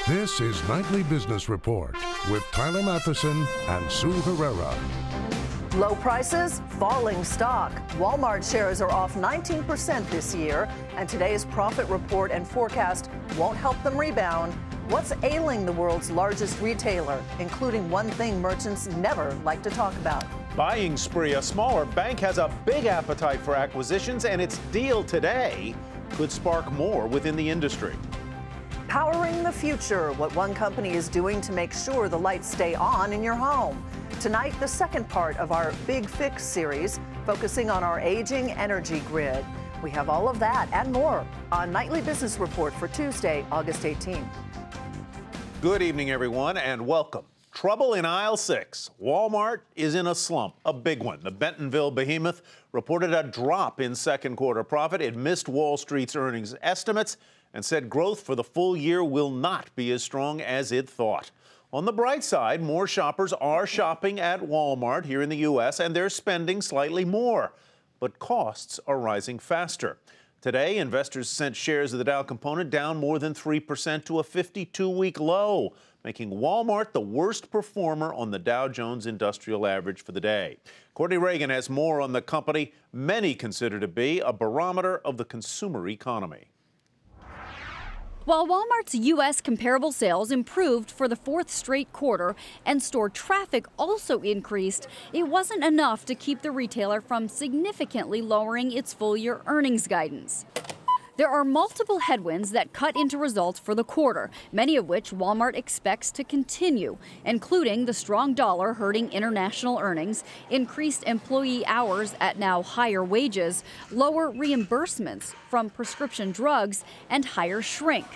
This is Nightly Business Report with Tyler Matheson and Sue Herrera. Low prices, falling stock. Walmart shares are off 19% this year, and today's profit report and forecast won't help them rebound. What's ailing the world's largest retailer, including one thing merchants never like to talk about? Buying spree. A smaller bank has a big appetite for acquisitions, and its deal today could spark more within the industry. Powering the future, what one company is doing to make sure the lights stay on in your home. Tonight, the second part of our Big Fix series, focusing on our aging energy grid. We have all of that and more on Nightly Business Report for Tuesday, August 18th. Good evening, everyone, and welcome. Trouble in aisle 6. Walmart is in a slump, a big one. The Bentonville behemoth reported a drop in second quarter profit. It missed Wall Street's earnings estimates and said growth for the full year will not be as strong as it thought. On the bright side, more shoppers are shopping at Walmart here in the U.S., and they're spending slightly more. But costs are rising faster. Today, investors sent shares of the Dow component down more than 3% to a 52-week low, making Walmart the worst performer on the Dow Jones Industrial Average for the day. Courtney Reagan has more on the company many consider to be a barometer of the consumer economy. While Walmart's U.S. comparable sales improved for the fourth straight quarter and store traffic also increased, it wasn't enough to keep the retailer from significantly lowering its full-year earnings guidance. There are multiple headwinds that cut into results for the quarter, many of which Walmart expects to continue, including the strong dollar hurting international earnings, increased employee hours at now higher wages, lower reimbursements from prescription drugs, and higher shrink.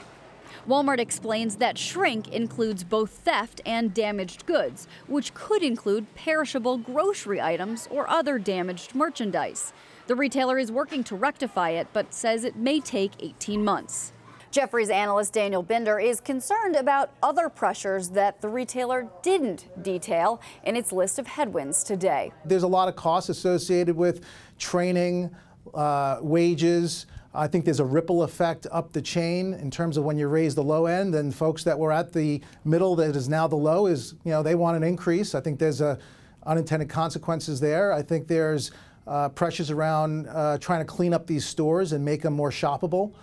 Walmart explains that shrink includes both theft and damaged goods, which could include perishable grocery items or other damaged merchandise. The retailer is working to rectify it, but says it may take 18 months. Jefferies analyst Daniel Binder is concerned about other pressures that the retailer didn't detail in its list of headwinds today. There's a lot of costs associated with training, wages. I think there's a ripple effect up the chain in terms of when you raise the low end, and folks that were at the middle that is now the low is, they want an increase. I think there's unintended consequences there. I think there's pressures around trying to clean up these stores and make them more shoppable.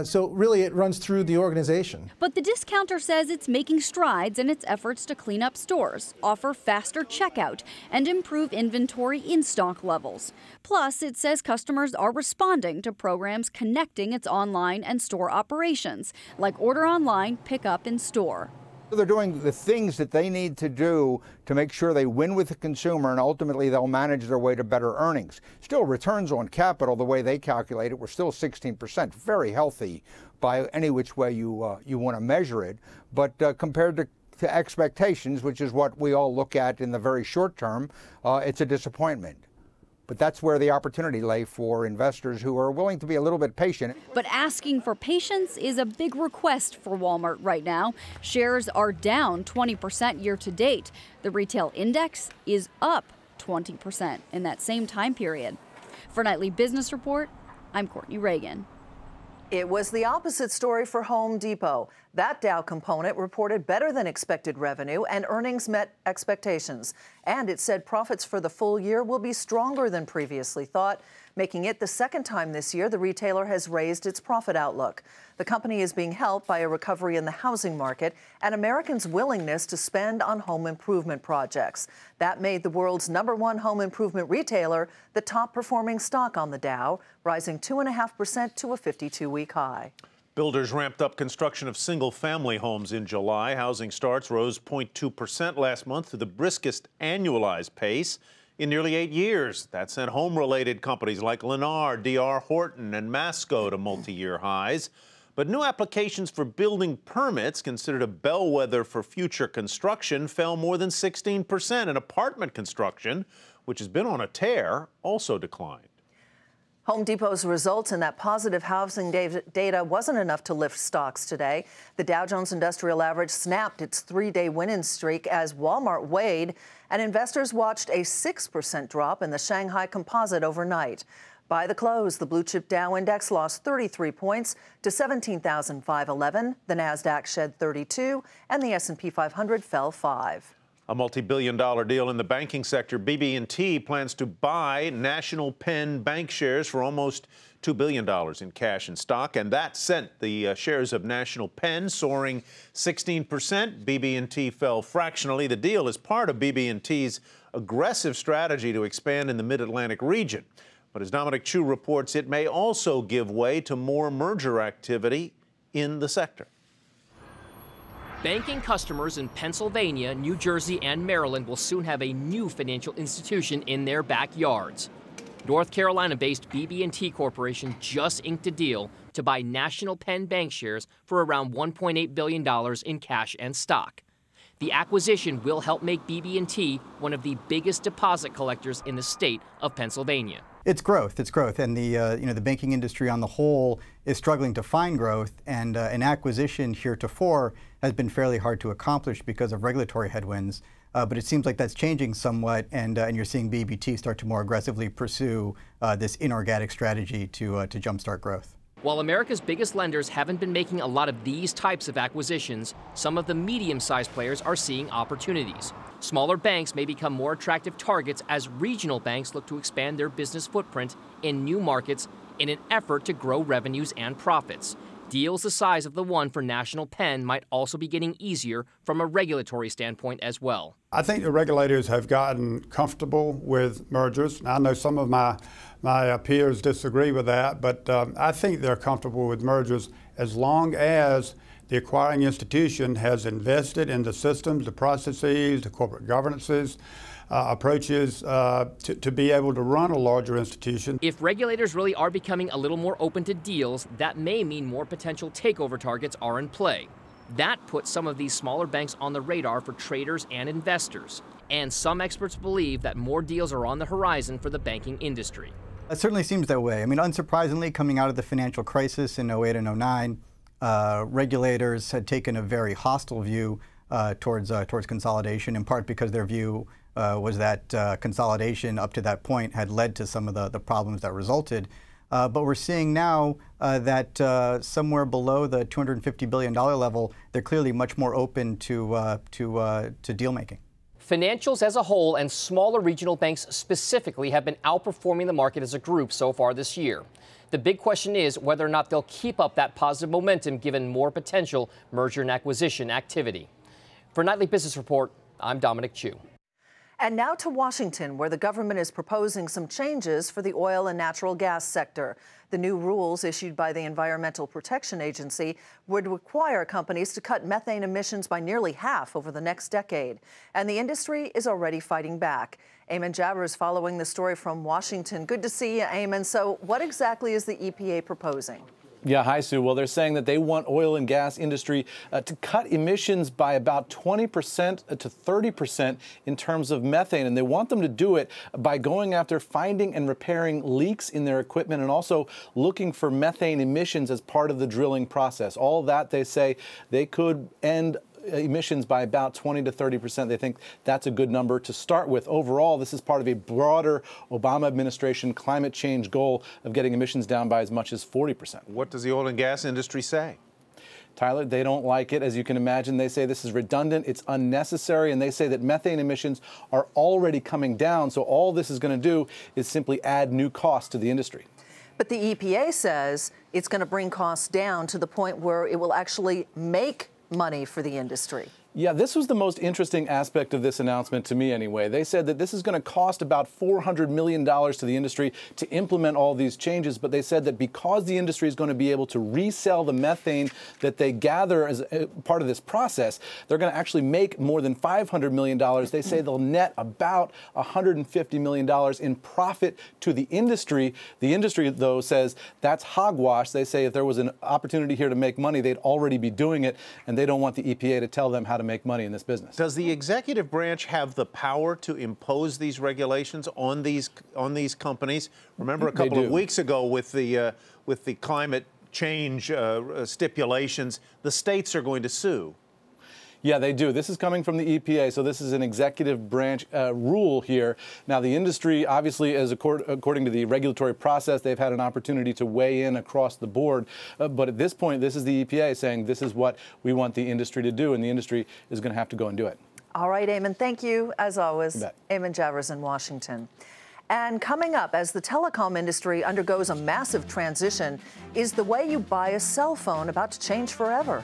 So really it runs through the organization. But the discounter says it's making strides in its efforts to clean up stores, offer faster checkout, and improve inventory in-stock levels. Plus, it says customers are responding to programs connecting its online and store operations, like order online, pick up in store. They're doing the things that they need to do to make sure they win with the consumer, and ultimately they'll manage their way to better earnings. Still, returns on capital, the way they calculate it, were still 16%, very healthy by any which way you want to measure it. But compared to expectations, which is what we all look at in the very short term, it's a disappointment. But that's where the opportunity lay for investors who are willing to be a little bit patient. But asking for patience is a big request for Walmart right now. Shares are down 20% year to date. The retail index is up 20% in that same time period. For Nightly Business Report, I'm Courtney Reagan. It was the opposite story for Home Depot. That Dow component reported better than expected revenue and earnings met expectations. And it said profits for the full year will be stronger than previously thought, making it the second time this year the retailer has raised its profit outlook. The company is being helped by a recovery in the housing market and Americans' willingness to spend on home improvement projects. That made the world's #1 home improvement retailer the top performing stock on the Dow, rising 2.5% to a 52-week high. Builders ramped up construction of single-family homes in July. Housing starts rose 0.2% last month to the briskest annualized pace in nearly 8 years. That sent home-related companies like Lennar, D.R. Horton, and Masco to multi-year highs. But new applications for building permits, considered a bellwether for future construction, fell more than 16%. And apartment construction, which has been on a tear, also declined. Home Depot's results in that positive housing data wasn't enough to lift stocks today. The Dow Jones Industrial Average snapped its 3-day winning streak as Walmart weighed, and investors watched a 6% drop in the Shanghai Composite overnight. By the close, the blue chip Dow index lost 33 points to 17,511. The Nasdaq shed 32, and the S&P 500 fell 5. A multi-billion-dollar deal in the banking sector. BB&T plans to buy National Penn Bank shares for almost $2 billion in cash and stock, and that sent the shares of National Penn soaring 16%. BB&T fell fractionally. The deal is part of BB&T's aggressive strategy to expand in the Mid-Atlantic region. But as Dominic Chu reports, it may also give way to more merger activity in the sector. Banking customers in Pennsylvania, New Jersey, and Maryland will soon have a new financial institution in their backyards. North Carolina-based BB&T Corporation just inked a deal to buy National Penn Bank shares for around $1.8 billion in cash and stock. The acquisition will help make BB&T one of the biggest deposit collectors in the state of Pennsylvania. It's growth, and the banking industry on the whole is struggling to find growth, and an acquisition heretofore has been fairly hard to accomplish because of regulatory headwinds. But it seems like that's changing somewhat, and you're seeing BB&T start to more aggressively pursue this inorganic strategy to jumpstart growth. While America's biggest lenders haven't been making a lot of these types of acquisitions, some of the medium-sized players are seeing opportunities. Smaller banks may become more attractive targets as regional banks look to expand their business footprint in new markets in an effort to grow revenues and profits. Deals the size of the one for National Penn might also be getting easier from a regulatory standpoint as well. I think the regulators have gotten comfortable with mergers. I know some of my peers disagree with that, but I think they're comfortable with mergers as long as the acquiring institution has invested in the systems, the processes, the corporate governances, approaches to be able to run a larger institution. If regulators really are becoming a little more open to deals, that may mean more potential takeover targets are in play. That puts some of these smaller banks on the radar for traders and investors. And some experts believe that more deals are on the horizon for the banking industry. It certainly seems that way. I mean, unsurprisingly, coming out of the financial crisis in 08 and 09, regulators had taken a very hostile view towards consolidation, in part because their view was that consolidation up to that point had led to some of the problems that resulted. But we're seeing now that somewhere below the $250 billion level, they're clearly much more open to deal making. Financials as a whole and smaller regional banks specifically have been outperforming the market as a group so far this year. The big question is whether or not they'll keep up that positive momentum given more potential merger and acquisition activity. For Nightly Business Report, I'm Dominic Chu. And now to Washington, where the government is proposing some changes for the oil and natural gas sector. The new rules issued by the Environmental Protection Agency would require companies to cut methane emissions by nearly half over the next decade. And the industry is already fighting back. Eamon Jabber is following the story from Washington. Good to see you, Eamon. So what exactly is the EPA proposing? Yeah, hi, Sue. Well, they're saying that they want oil and gas industry to cut emissions by about 20% to 30% in terms of methane. And they want them to do it by going after finding and repairing leaks in their equipment and also looking for methane emissions as part of the drilling process. All that, they say, they could end emissions by about 20 to 30%. They think that's a good number to start with. Overall, this is part of a broader Obama administration climate change goal of getting emissions down by as much as 40%. What does the oil and gas industry say? Tyler, they don't like it. As you can imagine, they say this is redundant, it's unnecessary, and they say that methane emissions are already coming down. So all this is going to do is simply add new costs to the industry. But the EPA says it's going to bring costs down to the point where it will actually make money for the industry. Yeah, this was the most interesting aspect of this announcement to me anyway. They said that this is going to cost about $400 million to the industry to implement all these changes, but they said that because the industry is going to be able to resell the methane that they gather as part of this process, they're going to actually make more than $500 million. They say they'll net about $150 million in profit to the industry. The industry, though, says that's hogwash. They say if there was an opportunity here to make money, they'd already be doing it, and they don't want the EPA to tell them how to make money in this business. Does the executive branch have the power to impose these regulations on these companies? Remember a couple of weeks ago with the climate change stipulations, the states are going to sue. Yeah, they do. This is coming from the EPA, so this is an executive branch rule here. Now, the industry, obviously, as according to the regulatory process, they've had an opportunity to weigh in across the board. But at this point, this is the EPA saying this is what we want the industry to do, and the industry is going to have to go and do it. All right, Eamon, thank you, as always. Eamon Javers in Washington. And coming up, as the telecom industry undergoes a massive transition, is the way you buy a cell phone about to change forever?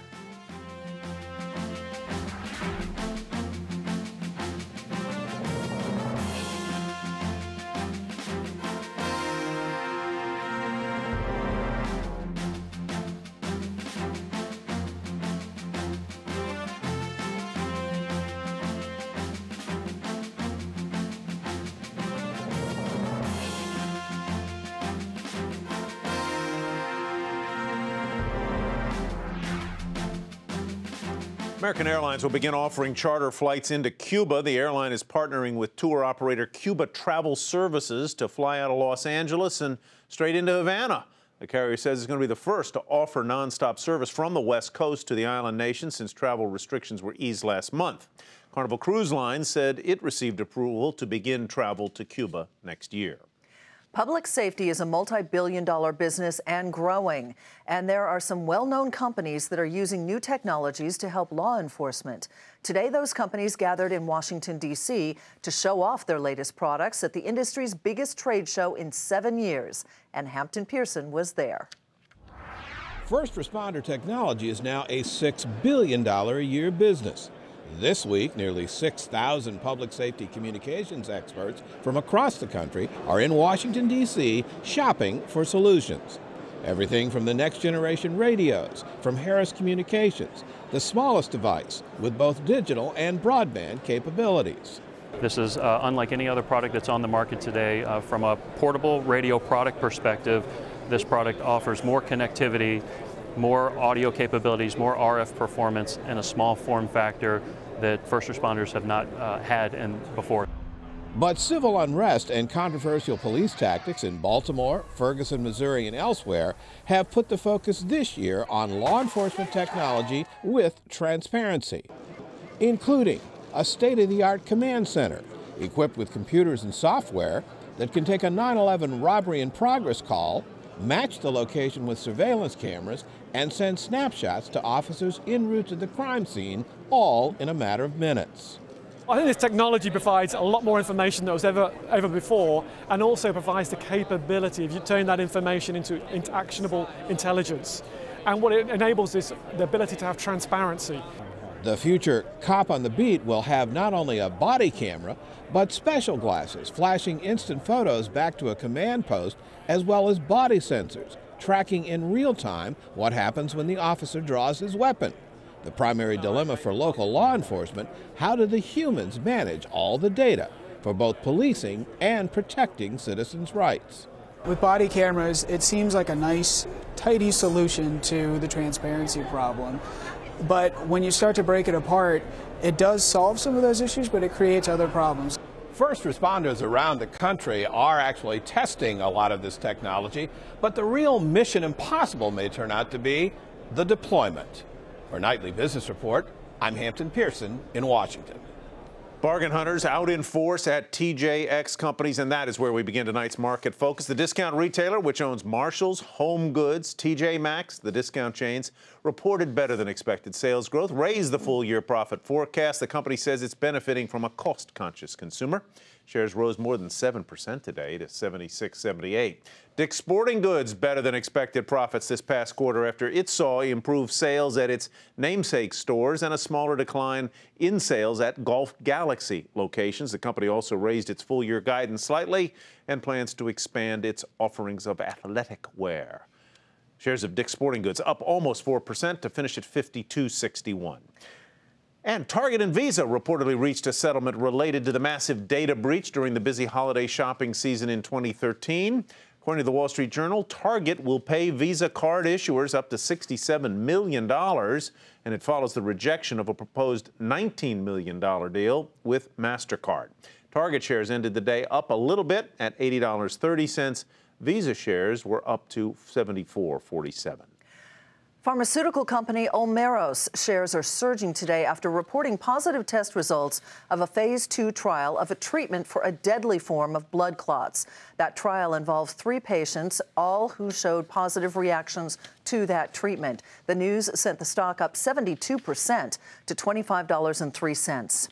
American Airlines will begin offering charter flights into Cuba. The airline is partnering with tour operator Cuba Travel Services to fly out of Los Angeles and straight into Havana. The carrier says it's going to be the first to offer nonstop service from the West Coast to the island nation since travel restrictions were eased last month. Carnival Cruise Line said it received approval to begin travel to Cuba next year. Public safety is a multi-billion-dollar business and growing. And there are some well-known companies that are using new technologies to help law enforcement. Today, those companies gathered in Washington, D.C. to show off their latest products at the industry's biggest trade show in 7 years. And Hampton Pearson was there. First responder technology is now a $6 billion a year business. This week, nearly 6,000 public safety communications experts from across the country are in Washington, D.C. shopping for solutions. Everything from the next generation radios from Harris Communications, the smallest device with both digital and broadband capabilities. This is unlike any other product that's on the market today. From a portable radio product perspective, this product offers more connectivity, more audio capabilities, more RF performance, and a small form factor that first responders have not had before. But civil unrest and controversial police tactics in Baltimore, Ferguson, Missouri, and elsewhere have put the focus this year on law enforcement technology with transparency, including a state-of-the-art command center equipped with computers and software that can take a 9/11 robbery in progress call, match the location with surveillance cameras, and send snapshots to officers en route to the crime scene, all in a matter of minutes. I think this technology provides a lot more information than was ever before, and also provides the capability of you turning that information into actionable intelligence. And what it enables is the ability to have transparency. The future cop on the beat will have not only a body camera, but special glasses flashing instant photos back to a command post, as well as body sensors, tracking in real time what happens when the officer draws his weapon. The primary dilemma for local law enforcement: how do the humans manage all the data for both policing and protecting citizens' rights? With body cameras, it seems like a nice, tidy solution to the transparency problem. But when you start to break it apart, it does solve some of those issues, but it creates other problems. First responders around the country are actually testing a lot of this technology, but the real mission impossible may turn out to be the deployment. For Nightly Business Report, I'm Hampton Pearson in Washington. Bargain hunters out in force at TJX Companies, and that is where we begin tonight's Market Focus. The discount retailer, which owns Marshalls, Home Goods, TJ Maxx, the discount chains, reported better than expected sales growth, raised the full-year profit forecast. The company says it's benefiting from a cost-conscious consumer. Shares rose more than 7% today to $76.78. Dick's Sporting Goods better than expected profits this past quarter after it saw improved sales at its namesake stores and a smaller decline in sales at Golf Galaxy locations. The company also raised its full-year guidance slightly and plans to expand its offerings of athletic wear. Shares of Dick's Sporting Goods up almost 4% to finish at $52.61. And Target and Visa reportedly reached a settlement related to the massive data breach during the busy holiday shopping season in 2013. According to the Wall Street Journal, Target will pay Visa card issuers up to $67 million, and it follows the rejection of a proposed $19 million deal with MasterCard. Target shares ended the day up a little bit at $80.30. Visa shares were up to $74.47. Pharmaceutical company Omeros shares are surging today after reporting positive test results of a phase 2 trial of a treatment for a deadly form of blood clots. That trial involved 3 patients, all who showed positive reactions to that treatment. The news sent the stock up 72% to $25.03.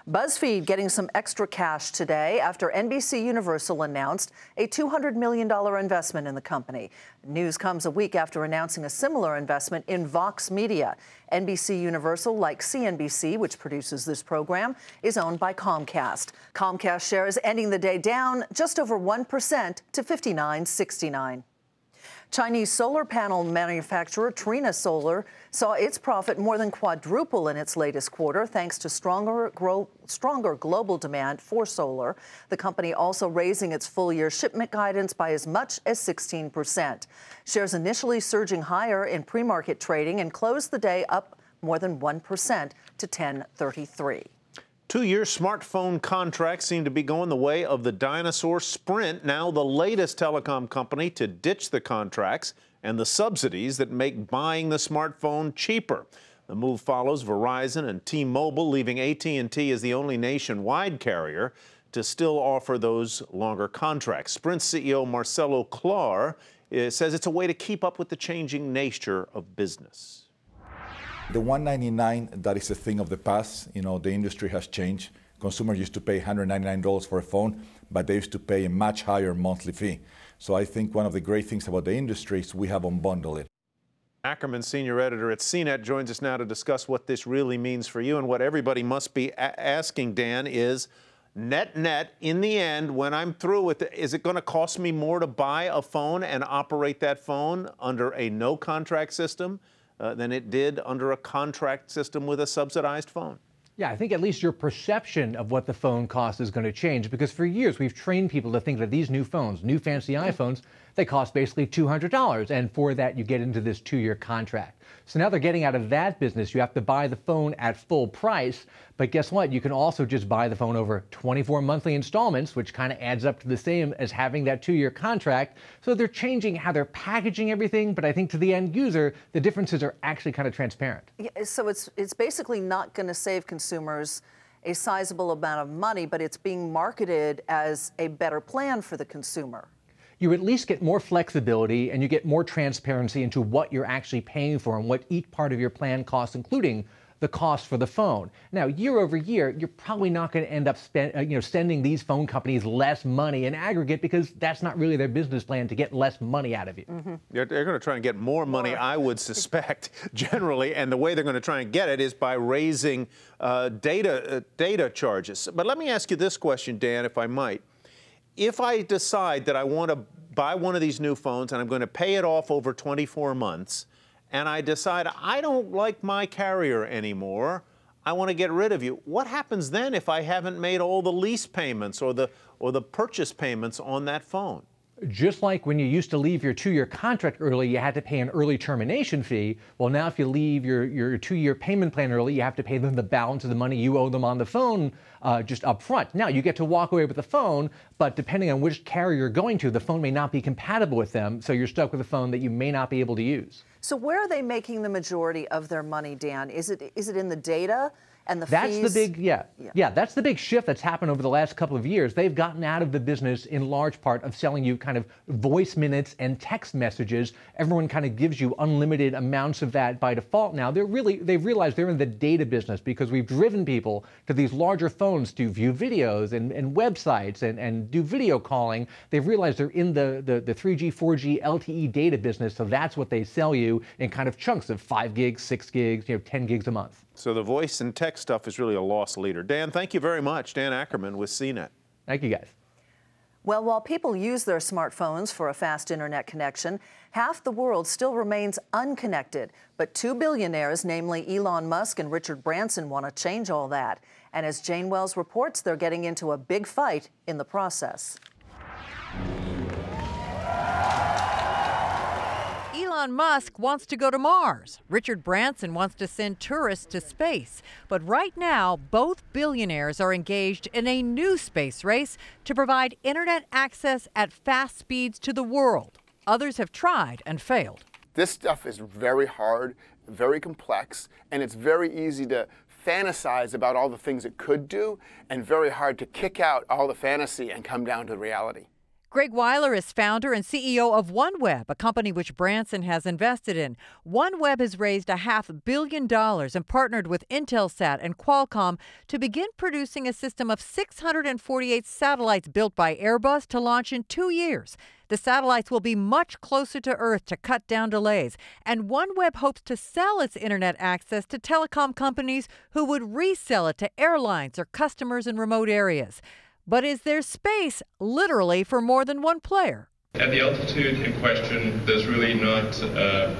BuzzFeed getting some extra cash today after NBC Universal announced a $200 million investment in the company. News comes a week after announcing a similar investment in Vox Media. NBC Universal, like CNBC, which produces this program, is owned by Comcast. Comcast shares ending the day down just over 1% to $59.69. Chinese solar panel manufacturer Trina Solar saw its profit more than quadruple in its latest quarter thanks to stronger global demand for solar. The company also raising its full-year shipment guidance by as much as 16%. Shares initially surging higher in pre-market trading and closed the day up more than 1% to $10.33. 2-year smartphone contracts seem to be going the way of the dinosaur Sprint, now the latest telecom company to ditch the contracts and the subsidies that make buying the smartphone cheaper. The move follows Verizon and T-Mobile, leaving AT&T as the only nationwide carrier to still offer those longer contracts. Sprint CEO Marcelo Claure says it's a way to keep up with the changing nature of business. The $199, that is a thing of the past. You know, the industry has changed. Consumers used to pay $199 for a phone, but they used to pay a much higher monthly fee. So I think one of the great things about the industry is we have unbundled it. Ackerman, senior editor at CNET, joins us now to discuss what this really means for you. And what everybody must be asking, Dan, is net, in the end, when I'm through with it, is it going to cost me more to buy a phone and operate that phone under a no-contract system than it did under a contract system with a subsidized phone? Yeah, I think at least your perception of what the phone costs is going to change, because for years we've trained people to think that these new phones, new fancy iPhones, they cost basically $200, and for that you get into this 2-year contract. So now they're getting out of that business. You have to buy the phone at full price, but guess what? You can also just buy the phone over 24 monthly installments, which kind of adds up to the same as having that 2-year contract. So they're changing how they're packaging everything, but I think to the end user, the differences are actually kind of transparent. Yeah, so it's basically not going to save consumers a sizable amount of money, but it's being marketed as a better plan for the consumer. You at least get more flexibility and you get more transparency into what you're actually paying for and what each part of your plan costs, including the cost for the phone. Now, year over year, you're probably not going to end up sending these phone companies less money in aggregate, because that's not really their business plan, to get less money out of you. Mm-hmm. They're going to try and get more money, I would suspect, generally, and the way they're going to try and get it is by raising data charges. But let me ask you this question, Dan, if I might. If I decide that I want to buy one of these new phones and I'm going to pay it off over 24 months, and I decide I don't like my carrier anymore, I want to get rid of you, what happens then if I haven't made all the lease payments or the purchase payments on that phone? Just like when you used to leave your 2-year contract early, you had to pay an early termination fee. Well, now if you leave your 2-year payment plan early, you have to pay them the balance of the money you owe them on the phone just up front. Now, you get to walk away with the phone, but depending on which carrier you're going to, the phone may not be compatible with them, so you're stuck with a phone that you may not be able to use. So where are they making the majority of their money, Dan? Is it in the data and the That's fees? the big, yeah, that's the big shift that's happened over the last couple of years. They've gotten out of the business in large part of selling you kind of voice minutes and text messages. Everyone kind of gives you unlimited amounts of that by default now. They've realized they're in the data business, because we've driven people to these larger phones to view videos and websites and do video calling. They've realized they're in the 3G, 4G, LTE data business, so that's what they sell you in kind of chunks of 5 gigs, 6 gigs, 10 gigs a month. So the voice and text stuff is really a loss leader. Dan, thank you very much. Dan Ackerman with CNET. Thank you, guys. Well, while people use their smartphones for a fast internet connection, half the world still remains unconnected. But 2 billionaires, namely Elon Musk and Richard Branson, want to change all that. And as Jane Wells reports, they're getting into a big fight in the process. Elon Musk wants to go to Mars. Richard Branson wants to send tourists to space. But right now, both billionaires are engaged in a new space race to provide internet access at fast speeds to the world. Others have tried and failed. This stuff is very hard, very complex, and it's very easy to fantasize about all the things it could do, and very hard to kick out all the fantasy and come down to reality. Greg Weiler is founder and CEO of OneWeb, a company which Branson has invested in. OneWeb has raised $500 million and partnered with Intelsat and Qualcomm to begin producing a system of 648 satellites built by Airbus to launch in 2 years. The satellites will be much closer to Earth to cut down delays, and OneWeb hopes to sell its internet access to telecom companies who would resell it to airlines or customers in remote areas. But is there space, literally, for more than one player? At the altitude in question, there's really not a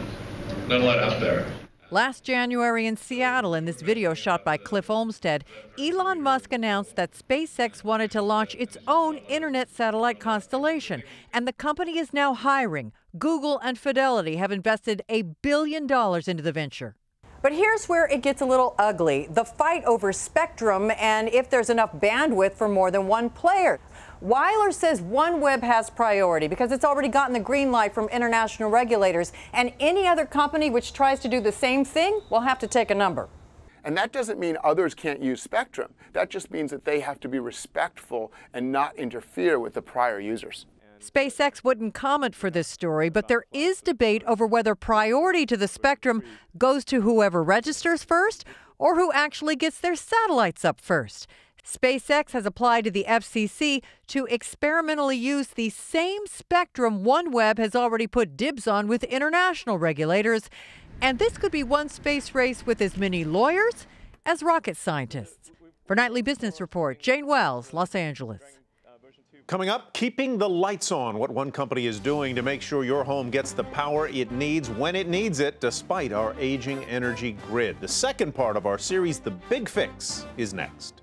lot out there. Last January in Seattle, in this video shot by Cliff Olmsted, Elon Musk announced that SpaceX wanted to launch its own internet satellite constellation, and the company is now hiring. Google and Fidelity have invested $1 billion into the venture. But here's where it gets a little ugly, the fight over spectrum and if there's enough bandwidth for more than one player. Weiler says OneWeb has priority because it's already gotten the green light from international regulators, and any other company which tries to do the same thing will have to take a number. And that doesn't mean others can't use spectrum. That just means that they have to be respectful and not interfere with the prior users. SpaceX wouldn't comment for this story, but there is debate over whether priority to the spectrum goes to whoever registers first or who actually gets their satellites up first. SpaceX has applied to the FCC to experimentally use the same spectrum OneWeb has already put dibs on with international regulators. And this could be one space race with as many lawyers as rocket scientists. For Nightly Business Report, Jane Wells, Los Angeles. Coming up, keeping the lights on, what one company is doing to make sure your home gets the power it needs when it needs it, despite our aging energy grid. The second part of our series, The Big Fix, is next.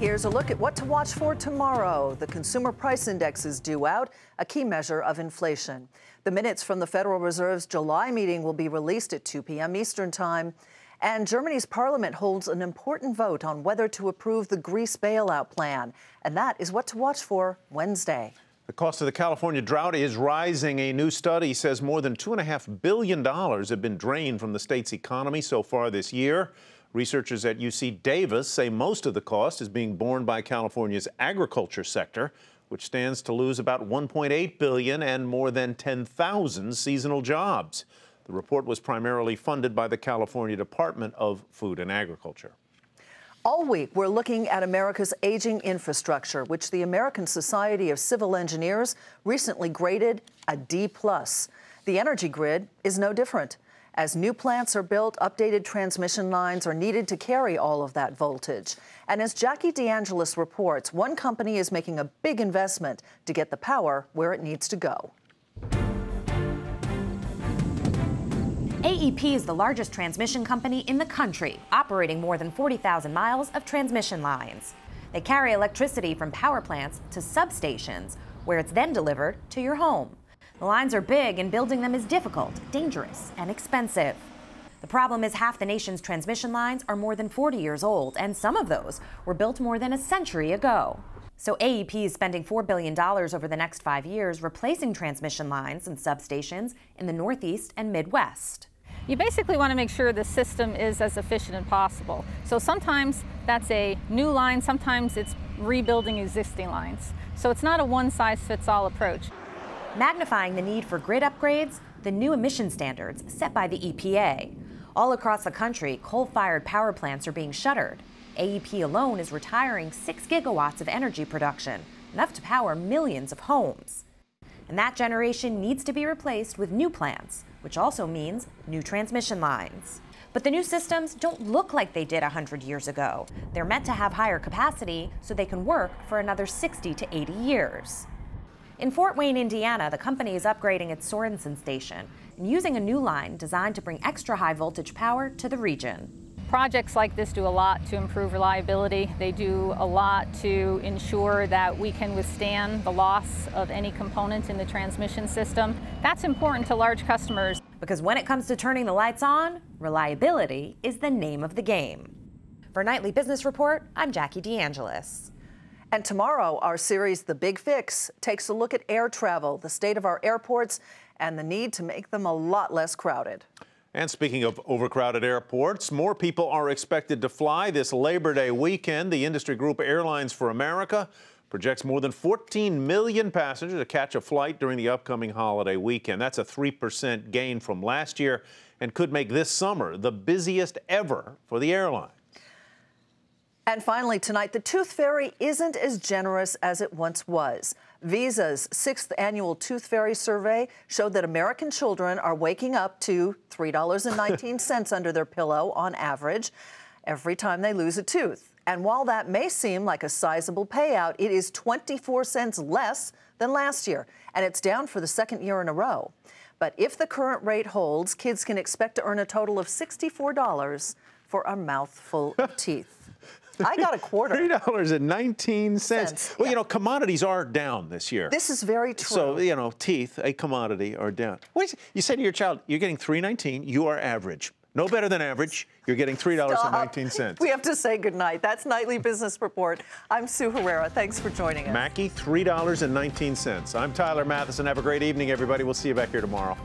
Here's a look at what to watch for tomorrow. The Consumer Price Index is due out, a key measure of inflation. The minutes from the Federal Reserve's July meeting will be released at 2 p.m. Eastern Time. And Germany's parliament holds an important vote on whether to approve the Greece bailout plan. And that is what to watch for Wednesday. The cost of the California drought is rising. A new study says more than $2.5 billion have been drained from the state's economy so far this year. Researchers at UC Davis say most of the cost is being borne by California's agriculture sector, which stands to lose about $1.8 billion and more than 10,000 seasonal jobs. The report was primarily funded by the California Department of Food and Agriculture. All week, we're looking at America's aging infrastructure, which the American Society of Civil Engineers recently graded a D+. The energy grid is no different. As new plants are built, updated transmission lines are needed to carry all of that voltage. And as Jackie DeAngelis reports, one company is making a big investment to get the power where it needs to go. AEP is the largest transmission company in the country, operating more than 40,000 miles of transmission lines. They carry electricity from power plants to substations, where it's then delivered to your home. The lines are big and building them is difficult, dangerous, and expensive. The problem is half the nation's transmission lines are more than 40 years old, and some of those were built more than a century ago. So AEP is spending $4 billion over the next 5 years replacing transmission lines and substations in the Northeast and Midwest. You basically want to make sure the system is as efficient as possible. So sometimes that's a new line, sometimes it's rebuilding existing lines. So it's not a one-size-fits-all approach. Magnifying the need for grid upgrades, the new emission standards set by the EPA. All across the country, coal-fired power plants are being shuttered. AEP alone is retiring 6 gigawatts of energy production, enough to power millions of homes. And that generation needs to be replaced with new plants, which also means new transmission lines. But the new systems don't look like they did 100 years ago. They're meant to have higher capacity so they can work for another 60 to 80 years. In Fort Wayne, Indiana, the company is upgrading its Sorensen station and using a new line designed to bring extra high voltage power to the region. Projects like this do a lot to improve reliability. They do a lot to ensure that we can withstand the loss of any component in the transmission system. That's important to large customers. Because when it comes to turning the lights on, reliability is the name of the game. For Nightly Business Report, I'm Jackie DeAngelis. And tomorrow, our series, The Big Fix, takes a look at air travel, the state of our airports, and the need to make them a lot less crowded. And speaking of overcrowded airports, more people are expected to fly this Labor Day weekend. The industry group Airlines for America projects more than 14 million passengers to catch a flight during the upcoming holiday weekend. That's a 3% gain from last year and could make this summer the busiest ever for the airline. And finally, tonight, the Tooth Fairy isn't as generous as it once was. Visa's 6th annual Tooth Fairy survey showed that American children are waking up to $3.19 under their pillow on average every time they lose a tooth. And while that may seem like a sizable payout, it is 24 cents less than last year, and it's down for the second year in a row. But if the current rate holds, kids can expect to earn a total of $64 for a mouthful of teeth. I got a quarter. $3.19. Well, you know, commodities are down this year. This is very true. So, you know, teeth, a commodity, are down. Wait, you say to your child, you're getting $3.19, you are average. No better than average. You're getting $3.19. We have to say goodnight. That's Nightly Business Report. I'm Sue Herrera. Thanks for joining us. Mackie, $3.19. I'm Tyler Mathisen. Have a great evening, everybody. We'll see you back here tomorrow.